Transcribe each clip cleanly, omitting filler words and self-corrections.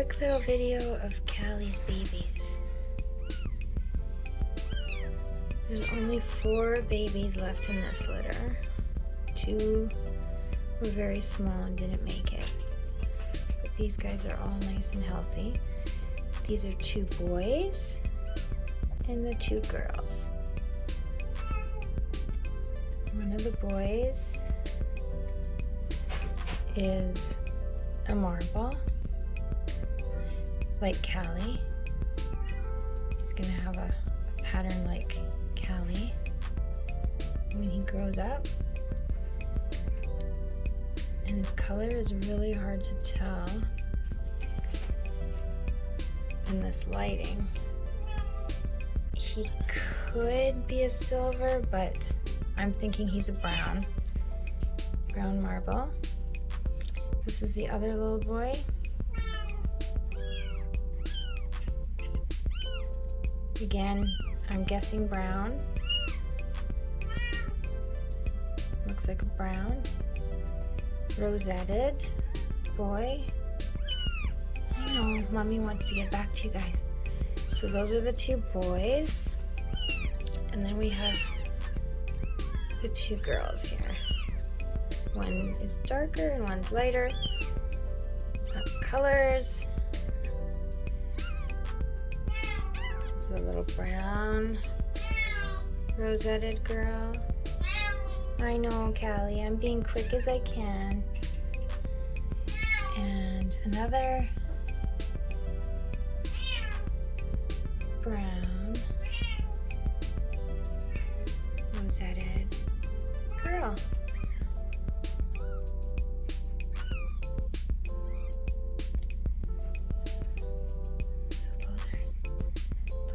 quick little video of Callie's babies. There's only 4 babies left in this litter. 2 were very small and didn't make it. But these guys are all nice and healthy. These are 2 boys and the 2 girls. One of the boys is a marble, like Callie. He's gonna have a pattern like Callie when he grows up. And his color is really hard to tell in this lighting. He could be a silver, but I'm thinking he's a brown marble. This is the other little boy. Again, I'm guessing brown. Looks like a brown. Rosetted boy. I know, Mommy wants to get back to you guys. So those are the 2 boys. And then we have the 2 girls here. One is darker and one's lighter. Colors. This is a little brown rosetted girl. I know, Callie, I'm being quick as I can. And another brown rosetted girl.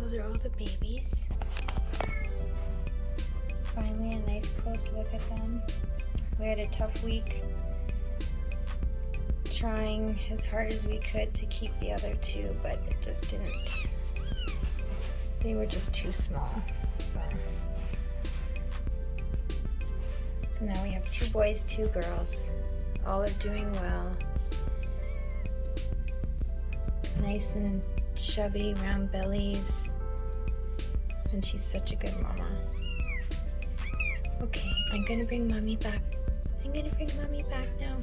So those are all the babies. Finally, a nice close look at them. We had a tough week trying as hard as we could to keep the other 2, but it just didn't. They were just too small. So now we have 2 boys, 2 girls. All are doing well. Nice and chubby, round bellies. And she's such a good mama. Okay, I'm gonna bring Mommy back. I'm gonna bring Mommy back now.